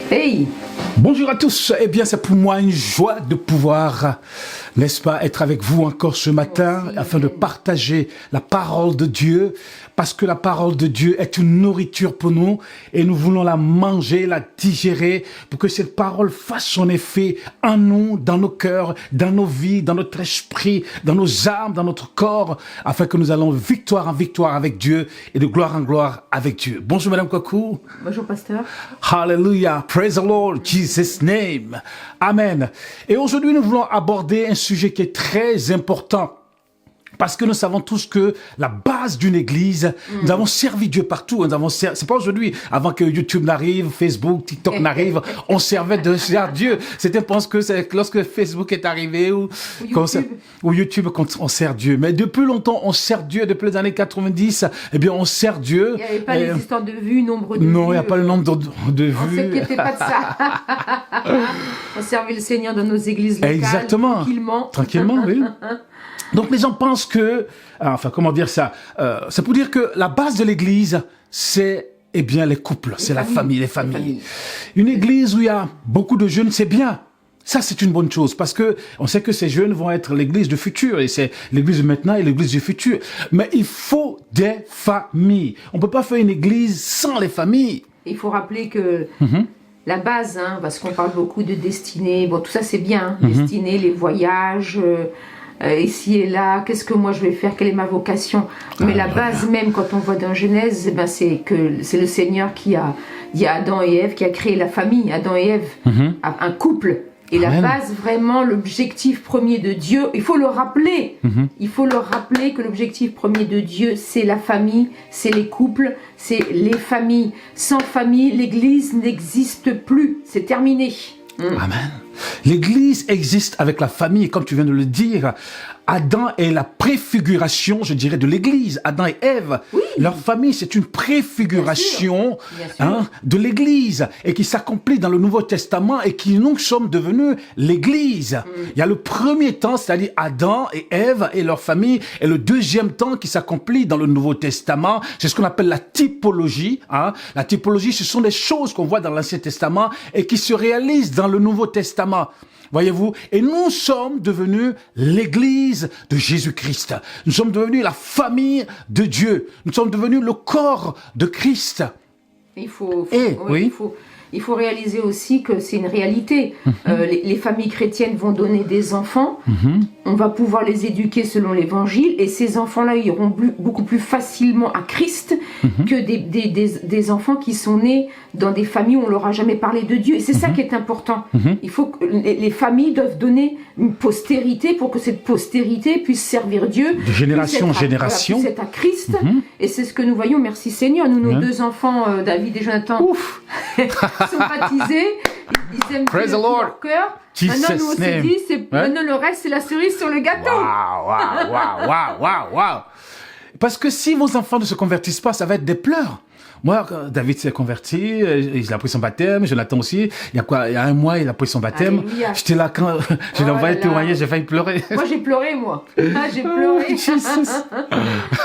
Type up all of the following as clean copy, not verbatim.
Hey! Bonjour à tous, eh bien c'est pour moi une joie de pouvoir, n'est-ce pas, être avec vous encore ce matin afin de partager la parole de Dieu, parce que la parole de Dieu est une nourriture pour nous et nous voulons la manger, la digérer pour que cette parole fasse son effet en nous, dans nos cœurs, dans nos vies, dans notre esprit, dans nos âmes, dans notre corps, afin que nous allons victoire en victoire avec Dieu et de gloire en gloire avec Dieu. Bonjour Madame Kokou. Bonjour Pasteur. Hallelujah, praise the Lord, Jesus' name. Amen. Et aujourd'hui, nous voulons aborder un sujet qui est très important. Parce que nous savons tous que la base d'une église, nous avons servi Dieu partout. C'est pas aujourd'hui, avant que YouTube n'arrive, Facebook, TikTok n'arrive, on servait de servir Dieu. C'était, je pense que c'est lorsque Facebook est arrivé ou YouTube on sert Dieu. Mais depuis longtemps, on sert Dieu. Depuis les années 90, eh bien, on sert Dieu. Il n'y avait pas les histoires de vues, nombre de vues. Non, il n'y a pas le nombre de vues. On ne s'inquiétait pas de ça. On servait le Seigneur dans nos églises locales. Exactement. Tranquillement, oui. Donc les gens pensent que, comment dire ça, c'est pour dire que la base de l'église, c'est, eh bien, les couples, c'est la famille, les familles. Une église où il y a beaucoup de jeunes, c'est bien. Ça, c'est une bonne chose, parce que on sait que ces jeunes vont être l'église du futur, et c'est l'église de maintenant et l'église du futur. Mais il faut des familles. On peut pas faire une église sans les familles. Il faut rappeler que la base, parce qu'on parle beaucoup de destinée, bon, tout ça c'est bien, destinée, les voyages, ici et là, qu'est-ce que moi je vais faire, quelle est ma vocation. Mais la base même, quand on voit dans Genèse, eh ben, c'est que c'est le Seigneur il y a Adam et Ève, qui a créé la famille, Adam et Ève, un couple. Et la base, vraiment, l'objectif premier de Dieu, il faut le rappeler. Il faut le rappeler que l'objectif premier de Dieu, c'est la famille, c'est les couples, c'est les familles. Sans famille, l'Église n'existe plus. C'est terminé. Amen. L'Église existe avec la famille, comme tu viens de le dire. Adam est la préfiguration, je dirais, de l'Église. Adam et Ève, leur famille, c'est une préfiguration de l'Église et qui s'accomplit dans le Nouveau Testament et qui nous sommes devenus l'Église. Il y a le premier temps, c'est-à-dire Adam et Ève et leur famille, et le deuxième temps qui s'accomplit dans le Nouveau Testament. C'est ce qu'on appelle la typologie. La typologie, ce sont des choses qu'on voit dans l'Ancien Testament et qui se réalisent dans le Nouveau Testament. Voyez-vous, et nous sommes devenus l'Église de Jésus-Christ. Nous sommes devenus la famille de Dieu. Nous sommes devenus le corps de Christ. Il faut réaliser aussi que c'est une réalité. Les familles chrétiennes vont donner des enfants. On va pouvoir les éduquer selon l'Évangile. Et ces enfants-là iront beaucoup plus facilement à Christ que des enfants qui sont nés dans des familles où on ne leur a jamais parlé de Dieu. Et c'est ça qui est important. Il faut que les familles doivent donner une postérité pour que cette postérité puisse servir Dieu. De génération en génération. Puisse être à Christ. Et c'est ce que nous voyons. Merci Seigneur. Nous, nos deux enfants, David et Jonathan, sont baptisés. Ils aiment Dieu de tout leur cœur. Maintenant, nous, on s'est dit, maintenant, le reste, c'est la cerise sur le gâteau. Waouh. Parce que si vos enfants ne se convertissent pas, ça va être des pleurs. Moi, David s'est converti, il a pris son baptême, Jonathan aussi. Il y a un mois, il a pris son baptême. J'étais là quand je l'ai envoyé témoigner, j'ai failli pleurer. Moi, j'ai pleuré, moi. J'ai pleuré.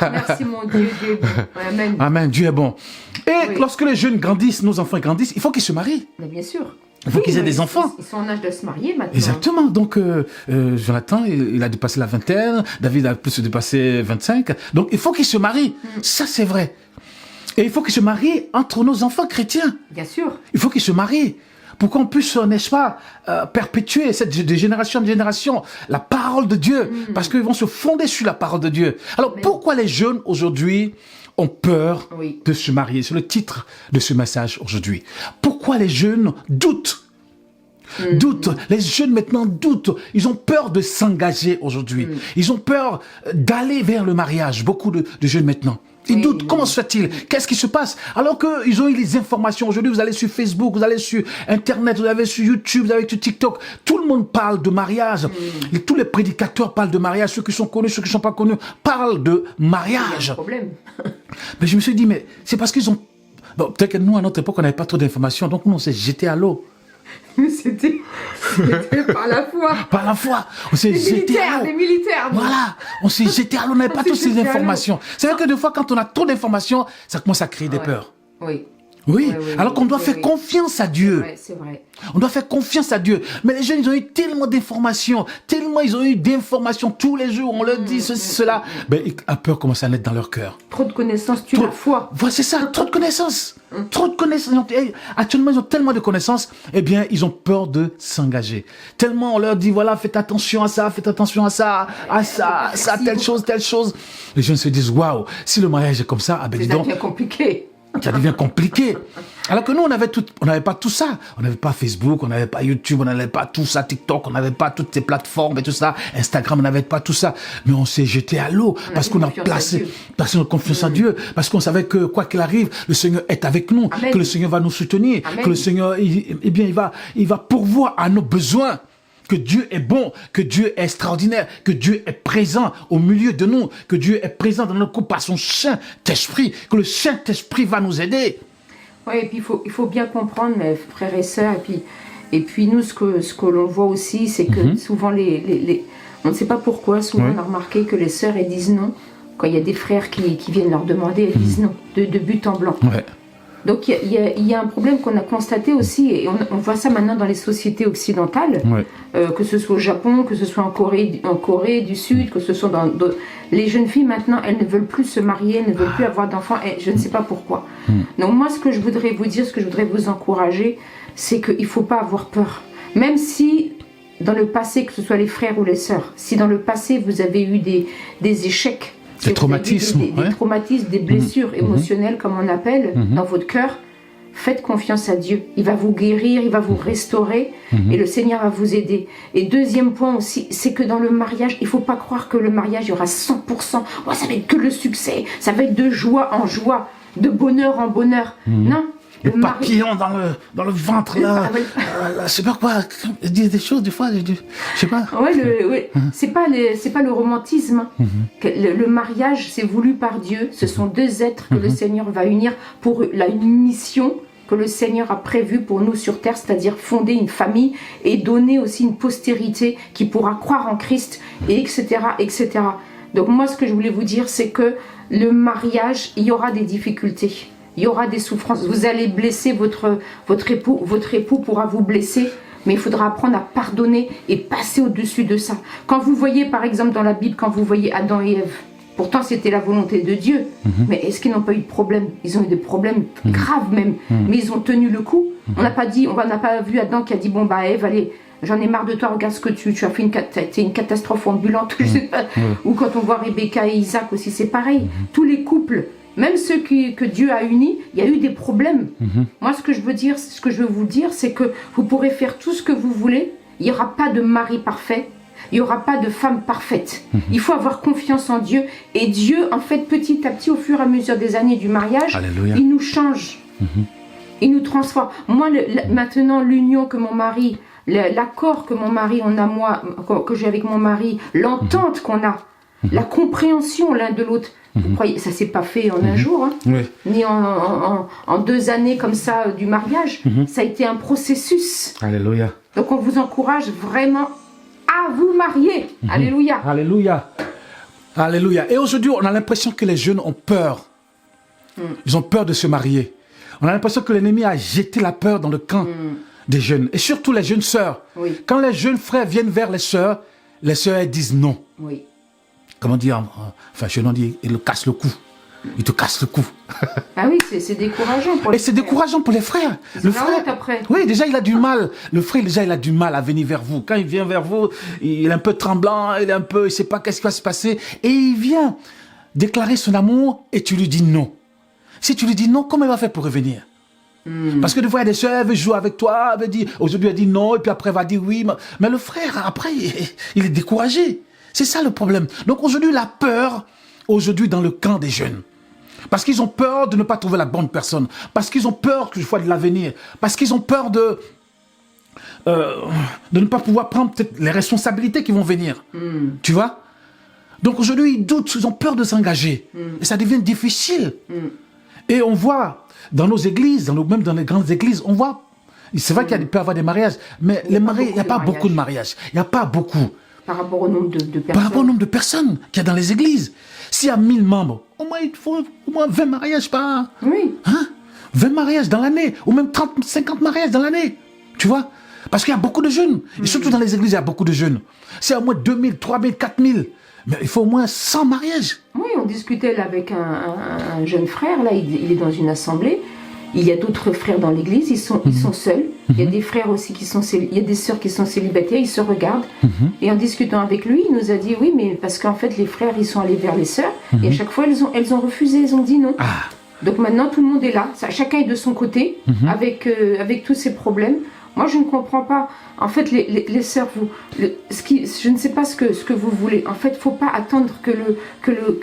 Merci, mon Dieu. Dieu est bon. Amen. Amen, Dieu est bon. Et lorsque les jeunes grandissent, nos enfants grandissent, il faut qu'ils se marient. Mais bien sûr. Il faut qu'ils aient des enfants. Ils sont en âge de se marier maintenant. Exactement. Donc, Jonathan, il a dépassé la vingtaine. David a plus dépassé 25. Donc, il faut qu'ils se marient. Ça, c'est vrai. Et il faut qu'ils se marient entre nos enfants chrétiens. Bien sûr. Il faut qu'ils se marient pour qu'on puisse, n'est-ce pas, perpétuer de génération en génération la parole de Dieu. Parce qu'ils vont se fonder sur la parole de Dieu. Alors, pourquoi les jeunes aujourd'hui ont peur de se marier? C'est le titre de ce message aujourd'hui. Pourquoi les jeunes doutent? Les jeunes maintenant doutent. Ils ont peur de s'engager aujourd'hui. Ils ont peur d'aller vers le mariage. Beaucoup de jeunes maintenant. Ils doutent. Comment se fait-il? Qu'est-ce qui se passe? Alors qu'ils ont eu les informations. Aujourd'hui, vous allez sur Facebook, vous allez sur Internet, vous allez sur YouTube, vous allez sur TikTok. Tout le monde parle de mariage. Et tous les prédicateurs parlent de mariage. Ceux qui sont connus, ceux qui ne sont pas connus parlent de mariage. Il y a un problème. Mais je me suis dit, mais c'est parce qu'ils ont... Bon, peut-être que nous, à notre époque, on n'avait pas trop d'informations. Donc, nous, on s'est jeté à l'eau. C'était par la foi. Par la foi. On s'est jeté à l'eau. Des militaires. Voilà. On s'est jeté à l'eau. On n'avait pas toutes ces informations. C'est vrai que des fois, quand on a trop d'informations, ça commence à créer des peurs. Oui. Oui, alors qu'on doit faire confiance à Dieu. C'est vrai. On doit faire confiance à Dieu. Mais les jeunes, ils ont eu tellement d'informations, tous les jours, on leur dit ceci, cela. Ben, la peur commence à naître dans leur cœur. Trop de connaissances tue la foi. Voilà, c'est ça, trop de connaissances. Trop de connaissances. Actuellement, ils ont tellement de connaissances, eh bien, ils ont peur de s'engager. Tellement on leur dit, voilà, faites attention à ça, telle chose. Les jeunes se disent, waouh, si le mariage est comme ça, ah ben dis donc. Ça devient compliqué. Ça devient compliqué. Alors que nous, on n'avait pas tout ça. On n'avait pas Facebook, on n'avait pas YouTube, on n'avait pas tout ça, TikTok, on n'avait pas toutes ces plateformes et tout ça. Instagram, on n'avait pas tout ça. Mais on s'est jeté à l'eau parce qu'on a placé notre confiance en Dieu, parce qu'on savait que quoi qu'il arrive, le Seigneur est avec nous, que le Seigneur va nous soutenir, que le Seigneur, il va pourvoir à nos besoins. Que Dieu est bon, que Dieu est extraordinaire, que Dieu est présent au milieu de nous, que Dieu est présent dans notre couple par son Saint-Esprit, que le Saint-Esprit va nous aider. Oui, et puis il faut bien comprendre, mes frères et sœurs, et puis nous, ce que l'on voit aussi, c'est que souvent, on ne sait pas pourquoi, souvent on a remarqué que les sœurs, elles disent non. Quand il y a des frères qui viennent leur demander, elles disent non, de but en blanc. Ouais. Donc il y a un problème qu'on a constaté aussi, et on voit ça maintenant dans les sociétés occidentales, que ce soit au Japon, que ce soit en Corée du Sud, que ce soit dans d'autres. Les jeunes filles maintenant, elles ne veulent plus se marier, elles ne veulent plus avoir d'enfants, et je ne sais pas pourquoi. Donc moi, ce que je voudrais vous dire, ce que je voudrais vous encourager, c'est qu'il ne faut pas avoir peur. Même si dans le passé, que ce soit les frères ou les sœurs, si dans le passé vous avez eu des échecs, des traumatismes, des traumatismes, des blessures émotionnelles, comme on appelle, dans votre cœur, faites confiance à Dieu. Il va vous guérir, il va vous restaurer, et le Seigneur va vous aider. Et deuxième point aussi, c'est que dans le mariage, il ne faut pas croire que le mariage, il y aura 100%. Oh, ça va être que le succès, ça va être de joie en joie, de bonheur en bonheur. Non. Le papillon dans le ventre, là. Je sais pas quoi. Je dis des choses, des fois, je sais pas. C'est pas le romantisme. Le mariage, c'est voulu par Dieu. Ce sont deux êtres que le Seigneur va unir pour une mission que le Seigneur a prévue pour nous sur terre, c'est-à-dire fonder une famille et donner aussi une postérité qui pourra croire en Christ, et etc., etc. Donc moi, ce que je voulais vous dire, c'est que le mariage, il y aura des difficultés. Il y aura des souffrances. Vous allez blesser votre époux. Votre époux pourra vous blesser. Mais il faudra apprendre à pardonner et passer au-dessus de ça. Quand vous voyez, par exemple, dans la Bible, quand vous voyez Adam et Ève, pourtant c'était la volonté de Dieu. Mais est-ce qu'ils n'ont pas eu de problème? Ils ont eu des problèmes graves même. Mais ils ont tenu le coup. On n'a pas vu Adam qui a dit, bon bah Ève, allez, j'en ai marre de toi, regarde ce que tu as fait, t'es une catastrophe ambulante. Je sais pas. Ou quand on voit Rebecca et Isaac aussi, c'est pareil. Tous les couples, même ceux que Dieu a unis, il y a eu des problèmes. Moi, ce que je veux vous dire, c'est que vous pourrez faire tout ce que vous voulez. Il n'y aura pas de mari parfait. Il n'y aura pas de femme parfaite. Il faut avoir confiance en Dieu. Et Dieu, en fait, petit à petit, au fur et à mesure des années du mariage, Alléluia. Il nous change. Il nous transforme. Moi, maintenant, l'union que mon mari, l'accord que mon mari, que j'ai avec mon mari, l'entente qu'on a, la compréhension l'un de l'autre. Vous croyez, ça s'est pas fait en un jour, ni en 2 années comme ça du mariage. Ça a été un processus. Alléluia. Donc on vous encourage vraiment à vous marier. Alléluia. Alléluia. Alléluia. Et aujourd'hui, on a l'impression que les jeunes ont peur. Ils ont peur de se marier. On a l'impression que l'ennemi a jeté la peur dans le camp des jeunes. Et surtout les jeunes sœurs. Quand les jeunes frères viennent vers les sœurs elles disent non. Comment dire, enfin, je n'en dis, il le casse le cou. Il te casse le cou. Ah oui, c'est décourageant pour les frères. Et c'est décourageant pour les frères. Le frère, après. Oui, déjà, il a du mal. Le frère, déjà, il a du mal à venir vers vous. Quand il vient vers vous, il est un peu tremblant, il ne sait pas qu'est-ce qui va se passer. Et il vient déclarer son amour et tu lui dis non. Si tu lui dis non, comment il va faire pour revenir? Parce que des fois, il y a des sœurs, elle veut jouer avec toi, aujourd'hui, elle dit non, et puis après, elle va dire oui. Mais le frère, après, il est découragé. C'est ça le problème. Donc aujourd'hui, la peur, aujourd'hui, dans le camp des jeunes. Parce qu'ils ont peur de ne pas trouver la bonne personne. Parce qu'ils ont peur que je vois de l'avenir. Parce qu'ils ont peur de ne pas pouvoir prendre peut-être les responsabilités qui vont venir. Tu vois? Donc aujourd'hui, ils doutent, ils ont peur de s'engager. Et ça devient difficile. Et on voit dans nos églises, même dans les grandes églises, on voit, c'est vrai qu'il peut y avoir des mariages, mais les mariés, il n'y a pas beaucoup de mariages. Il n'y a pas beaucoup. Par rapport au nombre de personnes. Par rapport au nombre de personnes qu'il y a dans les églises. S'il y a 1000 membres, au moins il faut au moins 20 mariages par an. Oui. Hein? 20 mariages dans l'année, ou même 30, 50 mariages dans l'année. Tu vois? Parce qu'il y a beaucoup de jeunes. Et surtout dans les églises, il y a beaucoup de jeunes. C'est au moins 2000, 3000, 4000. Mais il faut au moins 100 mariages. Oui, on discutait là avec un jeune frère, là, il est dans une assemblée. Il y a d'autres frères dans l'église, ils sont seuls. Il y a des frères aussi il y a des sœurs qui sont célibataires, ils se regardent. Et en discutant avec lui, il nous a dit oui, mais parce qu'en fait, les frères, ils sont allés vers les sœurs. Et à chaque fois, elles ont refusé, elles ont dit non. Ah. Donc maintenant, tout le monde est là. Chacun est de son côté, avec tous ses problèmes. Moi, je ne comprends pas. En fait, les sœurs, je ne sais pas ce que vous voulez. En fait, il ne faut pas attendre que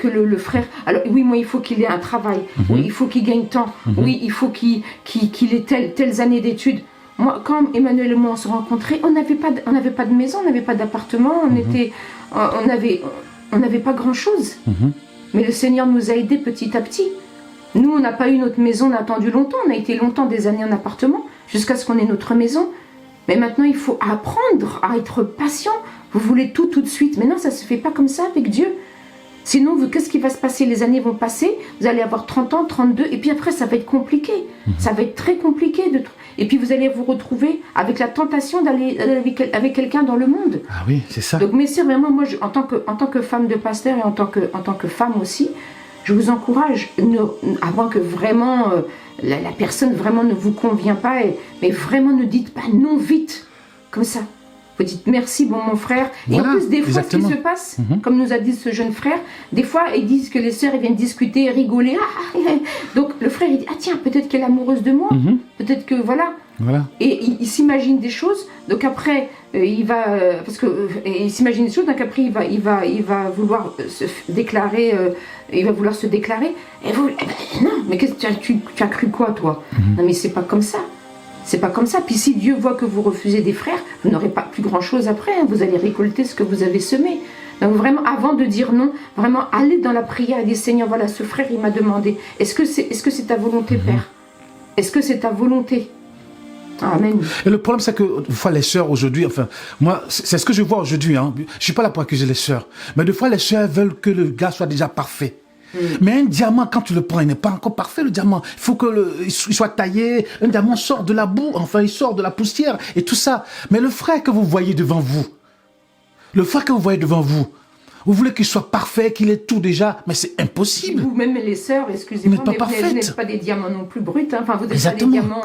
le frère... Alors oui, moi, il faut qu'il ait un travail. Oui, il faut qu'il gagne tant. Oui, il faut qu'il ait telles années d'études. Moi, quand Emmanuel et moi, on se rencontrait, on n'avait pas de maison, on n'avait pas d'appartement, on n'avait pas grand-chose. Mais le Seigneur nous a aidés petit à petit. Nous, on n'a pas eu notre maison, on a attendu longtemps. On a été longtemps des années en appartement, jusqu'à ce qu'on ait notre maison. Mais maintenant, il faut apprendre à être patient. Vous voulez tout de suite. Mais non, ça ne se fait pas comme ça avec Dieu. Sinon, qu'est-ce qui va se passer? Les années vont passer, vous allez avoir 30 ans, 32, et puis après, ça va être compliqué. Ça va être très compliqué. Et puis, vous allez vous retrouver avec la tentation d'aller avec quelqu'un dans le monde. Ah oui, c'est ça. Donc, mes sœurs, vraiment, moi, en tant que femme de pasteur et en tant que femme aussi, je vous encourage, avant que vraiment la personne vraiment ne vous convient pas, mais vraiment ne dites pas non vite, comme ça. Vous dites merci, bon mon frère. Voilà, et en plus, des fois, exactement. ce qui se passe, comme nous a dit ce jeune frère, des fois, ils disent que les sœurs viennent discuter, rigoler. Donc le frère, il dit, ah tiens, peut-être qu'elle est amoureuse de moi, peut-être que voilà. Et il s'imagine des choses, donc après, il va, il s'imagine des choses, donc après, il va vouloir se déclarer, il va vouloir se déclarer. Et vous, non, mais qu'est-ce que tu as cru quoi, toi? Non, mais c'est pas comme ça. C'est pas comme ça. Puis si Dieu voit que vous refusez des frères, vous n'aurez pas plus grand-chose après. Hein. Vous allez récolter ce que vous avez semé. Donc vraiment, avant de dire non, vraiment aller dans la prière et dire Seigneur, voilà, ce frère, il m'a demandé. Est-ce que c'est ta volonté, Père? Est-ce que c'est ta volonté? Amen. Et le problème, c'est que des fois, les sœurs aujourd'hui, enfin, moi, c'est ce que je vois aujourd'hui. Hein. Je suis pas là pour accuser les sœurs, mais des fois, les sœurs veulent que le gars soit déjà parfait. Mais un diamant, quand tu le prends, il n'est pas encore parfait, le diamant. Il faut qu'il soit taillé. Un diamant sort de la boue, enfin, il sort de la poussière et tout ça. Mais le frère que vous voyez devant vous, vous voulez qu'il soit parfait, qu'il ait tout déjà, mais c'est impossible. Vous-même, les sœurs, excusez-moi, mais vous n'êtes pas des diamants non plus bruts. Hein. Enfin, vous n'êtes pas des diamants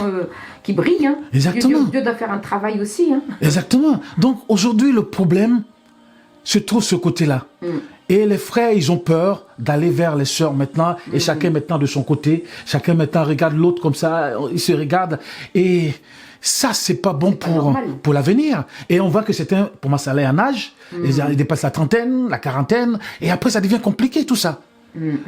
qui brillent. Hein. Exactement. Dieu doit faire un travail aussi. Hein. Exactement. Donc, aujourd'hui, le problème se trouve ce côté-là. Et les frères, ils ont peur d'aller vers les sœurs maintenant, et chacun maintenant de son côté, chacun maintenant regarde l'autre comme ça, il se regarde, et ça, c'est pas bon pour l'avenir. Et on voit que certains, pour moi, ça allait en âge, ils dépassent la trentaine, la quarantaine, et après, ça devient compliqué, tout ça.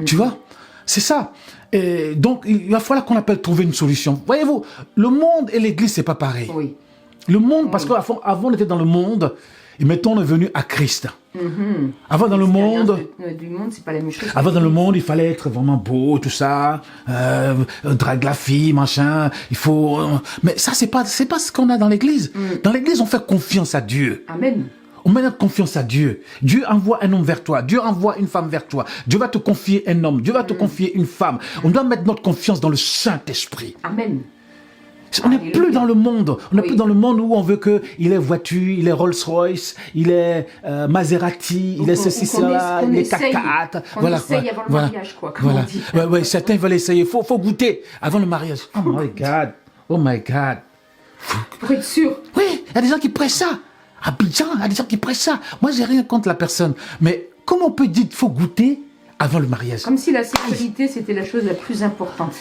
Tu vois? C'est ça. Et donc, il va falloir qu'on appelle trouver une solution. Voyez-vous, le monde et l'église, c'est pas pareil. Oui. Le monde, parce qu'avant, on était dans le monde, et maintenant, on est venu à Christ. Avant, dans le monde, du monde, c'est pas la même chose. Avant, dans le monde, il fallait être vraiment beau, tout ça, drague la fille, machin. Il faut, mais ça, c'est pas ce qu'on a dans l'église. Dans l'église, on fait confiance à Dieu. Amen. On met notre confiance à Dieu. Dieu envoie un homme vers toi. Dieu envoie une femme vers toi. Dieu va te confier un homme. Dieu va te confier une femme. On doit mettre notre confiance dans le Saint-Esprit. Amen. On n'est plus dans le monde. On n'est plus dans le monde où on veut qu'il ait voiture, il est Rolls-Royce, il est Maserati, il est ceci, cela, il est 4x4. Voilà. Essaye avant le mariage, quoi. Comme on dit. Certains veulent essayer. Faut goûter avant le mariage. Oh my God. Oh my God. Pour être sûr. Oui, il y a des gens qui prêchent ça. Abidjan, il y a des gens qui prêchent ça. Moi, j'ai rien contre la personne. Mais comment on peut dire qu'il faut goûter avant le mariage? Comme si la sexualité, c'était la chose la plus importante.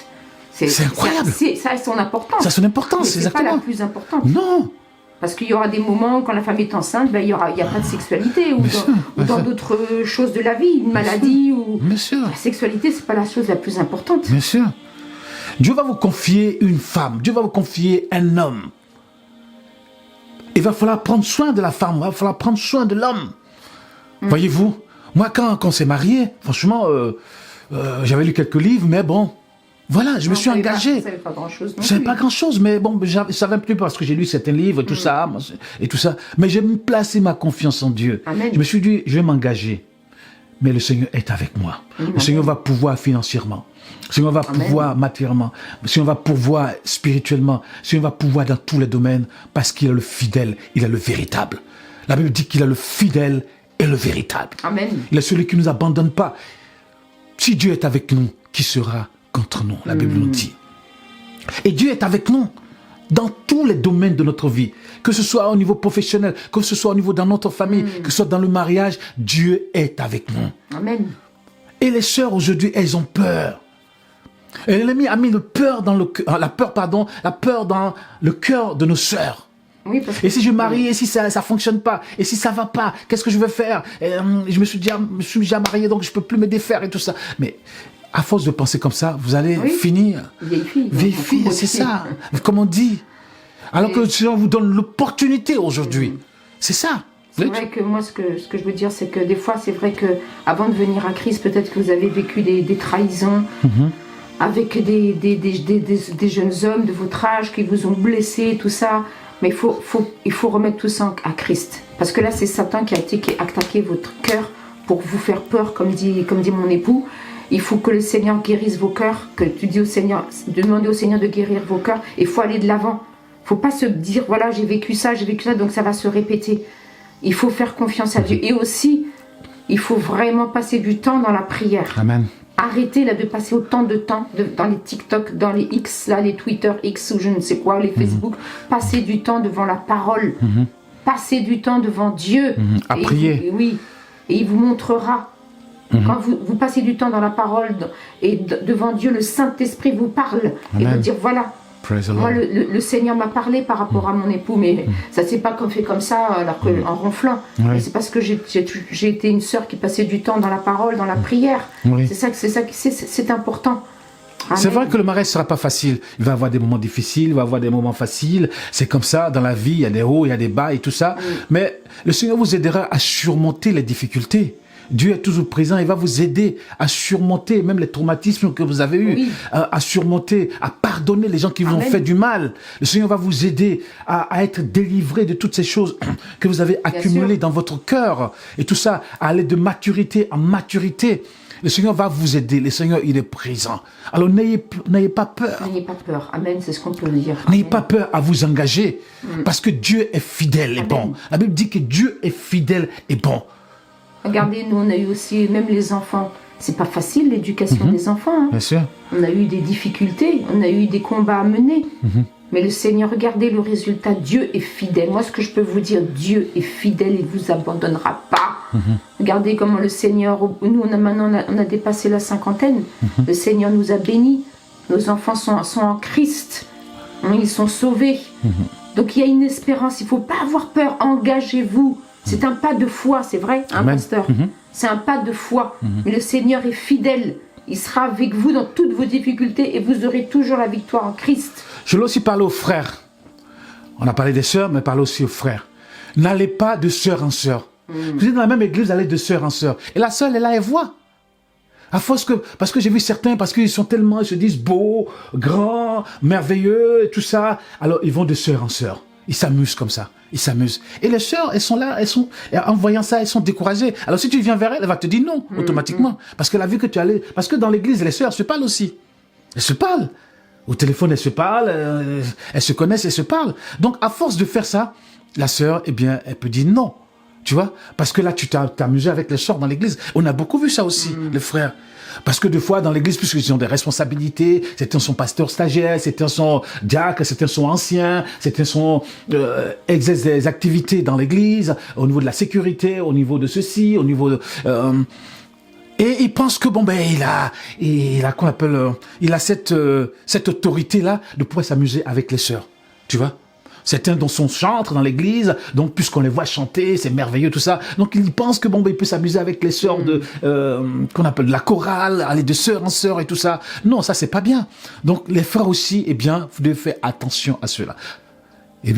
C'est incroyable. Ça a son importance. Ça a son importance, c'est pas la plus importante. Non. Parce qu'il y aura des moments, quand la femme est enceinte, ben, il n'y a pas de sexualité. Ou dans d'autres choses de la vie, une maladie. Bien sûr. La sexualité, c'est pas la chose la plus importante. Bien sûr. Dieu va vous confier une femme. Dieu va vous confier un homme. Il va falloir prendre soin de la femme. Il va falloir prendre soin de l'homme. Voyez-vous, moi, quand on s'est marié, franchement, j'avais lu quelques livres, mais bon... Voilà, je me suis engagé. Je ne savais pas grand-chose. Je ne savais pas grand-chose, mais bon, je savais un peu parce que j'ai lu certains livres et tout ça, et tout ça. Mais j'ai placé ma confiance en Dieu. Amen. Je me suis dit, je vais m'engager. mais le Seigneur est avec moi. Le Seigneur va pouvoir financièrement. Le Seigneur va pouvoir matériellement. Le Seigneur va pouvoir spirituellement. Le Seigneur va pouvoir dans tous les domaines parce qu'il est le fidèle, il est le véritable. La Bible dit qu'il est le fidèle et le véritable. Amen. Il est celui qui ne nous abandonne pas. Si Dieu est avec nous, qui sera contre nous? La Bible nous dit. Et Dieu est avec nous dans tous les domaines de notre vie. Que ce soit au niveau professionnel, que ce soit au niveau dans notre famille, que ce soit dans le mariage, Dieu est avec nous. Amen. Et les sœurs aujourd'hui, elles ont peur. Et l'ennemi a mis la peur dans le cœur de nos sœurs. Oui, parce que... Et si je marie, et si ça fonctionne pas, et si ça va pas, qu'est-ce que je vais faire? Je me suis déjà marié, donc je peux plus me défaire et tout ça. Mais à force de penser comme ça, vous allez finir. Vieille fille, c'est ça. Comme on dit. Alors que le Seigneur vous donne l'opportunité aujourd'hui. C'est ça. C'est vrai que moi, ce que je veux dire, c'est que des fois, c'est vrai que avant de venir à Christ, peut-être que vous avez vécu des trahisons avec des jeunes hommes de votre âge qui vous ont blessé, tout ça. Mais il faut remettre tout ça à Christ. Parce que là, c'est Satan qui a attaqué votre cœur pour vous faire peur, comme dit mon époux. Il faut que le Seigneur guérisse vos cœurs, que tu dis au Seigneur, demandez au Seigneur de guérir vos cœurs. Il faut aller de l'avant. Il ne faut pas se dire, voilà, j'ai vécu ça, donc ça va se répéter. Il faut faire confiance à Dieu. Et aussi, il faut vraiment passer du temps dans la prière. Amen. Arrêtez là de passer autant de temps dans les TikTok, dans les X, là, les Twitter X ou je ne sais quoi, les Facebook. Passez du temps devant la parole. Passez du temps devant Dieu. À prier. Et il vous montrera. Quand vous passez du temps dans la parole et devant Dieu, le Saint-Esprit vous parle. Et vous dire, voilà, moi le Seigneur m'a parlé par rapport à mon époux, mais ça ne s'est pas fait comme ça alors que, en ronflant. Mais c'est parce que j'ai été une sœur qui passait du temps dans la parole, dans la prière. C'est important. Amen. C'est vrai que le mariage ne sera pas facile. Il va y avoir des moments difficiles, il va y avoir des moments faciles. C'est comme ça, dans la vie, il y a des hauts, il y a des bas et tout ça. Mais le Seigneur vous aidera à surmonter les difficultés. Dieu est toujours présent, il va vous aider à surmonter même les traumatismes que vous avez eus, à surmonter, à pardonner les gens qui vous ont fait du mal. Le Seigneur va vous aider à être délivré de toutes ces choses que vous avez accumulées dans votre cœur. Et tout ça, à aller de maturité en maturité. Le Seigneur va vous aider. Le Seigneur, il est présent. Alors, n'ayez pas peur. N'ayez pas peur. Amen, c'est ce qu'on peut dire. N'ayez pas peur à vous engager. Parce que Dieu est fidèle et bon. La Bible dit que Dieu est fidèle et bon. Regardez, nous, on a eu aussi, même les enfants. C'est pas facile, l'éducation des enfants. Hein. Bien sûr. On a eu des difficultés. On a eu des combats à mener. Mais le Seigneur, regardez le résultat. Dieu est fidèle. Moi, ce que je peux vous dire, Dieu est fidèle. Il ne vous abandonnera pas. Regardez comment le Seigneur... Nous, on a dépassé la cinquantaine. Le Seigneur nous a bénis. Nos enfants sont en Christ. Ils sont sauvés. Donc, il y a une espérance. Il ne faut pas avoir peur. Engagez-vous. C'est un pas de foi, c'est vrai, hein, pasteur? C'est un pas de foi. Mais le Seigneur est fidèle. Il sera avec vous dans toutes vos difficultés et vous aurez toujours la victoire en Christ. Je voulais aussi parler aux frères. On a parlé des sœurs, mais parlez aussi aux frères. N'allez pas de sœur en sœur. Vous êtes dans la même église, vous allez de sœur en sœur. Et la sœur, elle est là, elle voit. À force parce que j'ai vu certains, parce qu'ils sont tellement, ils se disent beaux, grands, merveilleux, et tout ça. Alors, ils vont de sœur en sœur. Ils s'amusent comme ça. Ils s'amusent. Et les sœurs, elles sont là, en voyant ça, elles sont découragées. Alors si tu viens vers elle, elle va te dire non, automatiquement. Parce qu'elle a vu que tu allais... Parce que dans l'église, les sœurs se parlent aussi. Elles se parlent. Au téléphone, elles se parlent, elles se connaissent, elles se parlent. Donc, à force de faire ça, la sœur, eh bien, elle peut dire non. Tu vois? Parce que là, tu t'es amusé avec les sœurs dans l'église. On a beaucoup vu ça aussi, les frères. Parce que des fois, dans l'église, puisqu'ils ont des responsabilités, certains sont pasteurs stagiaires, certains sont diacres, certains sont anciens, certains sont exercent des activités dans l'église, au niveau de la sécurité, au niveau de ceci, au niveau de... et ils pensent que, bon, ben, il a cette autorité-là de pouvoir s'amuser avec les sœurs. Tu vois? Certains dont son chantre dans l'église, donc puisqu'on les voit chanter, c'est merveilleux tout ça. Donc ils pensent que bon ben il peut s'amuser avec les sœurs qu'on appelle de la chorale, aller de sœur en sœur et tout ça. Non, ça c'est pas bien. Donc les frères aussi, eh bien, vous devez faire attention à cela. Et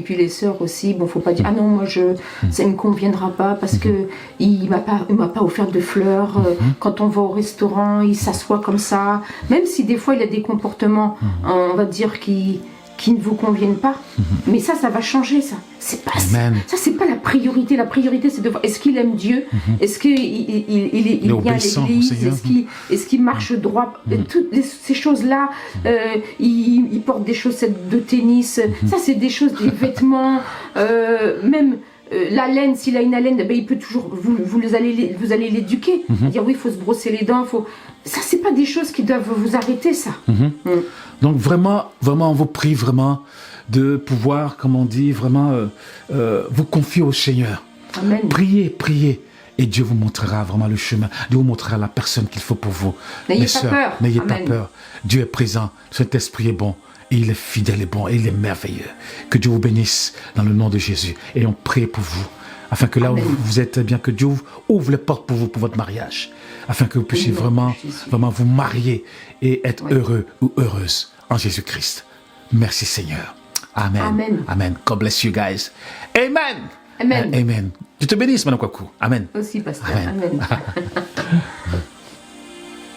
puis les sœurs aussi, bon, faut pas dire ah non moi ça ne me conviendra pas parce que il m'a pas offert de fleurs. Quand on va au restaurant, il s'assoit comme ça. Même si des fois il a des comportements, on va dire qui qui ne vous conviennent pas. Mais ça va changer, ça. C'est pas Amen. ça, c'est pas la priorité. La priorité, c'est de voir est-ce qu'il aime Dieu, est-ce qu'il il vient à obéissant au l'église, Seigneur. est-ce qu'il marche droit. Toutes ces choses-là, il porte des chaussettes de tennis. Ça, c'est des choses, des vêtements, même. La laine, s'il a une haleine, ben, il peut toujours, vous allez l'éduquer. Dire oui, il faut se brosser les dents, ça, c'est pas des choses qui doivent vous arrêter, ça. Donc vraiment, on vous prie vraiment de pouvoir, comme on dit, vraiment vous confier au Seigneur. Amen. Priez. Et Dieu vous montrera vraiment le chemin. Dieu vous montrera la personne qu'il faut pour vous. N'ayez Mes pas sœurs, peur. n'ayez pas Amen. peur. Dieu est présent. Cet esprit est bon. Et il est fidèle et bon. Et il est merveilleux. Que Dieu vous bénisse dans le nom de Jésus. Et on prie pour vous. Afin que là Amen. où vous êtes, bien que Dieu ouvre les portes pour vous, pour votre mariage. Afin que vous puissiez Au nom de vraiment, Jésus. vraiment vous marier et être Oui. heureux ou heureuse en Jésus-Christ. Merci Seigneur. Amen. Amen. Amen. God bless you guys. Amen. Amen. Amen. Je te bénisse, Madame Kwaku. Amen. Aussi, pasteur. Amen. Amen.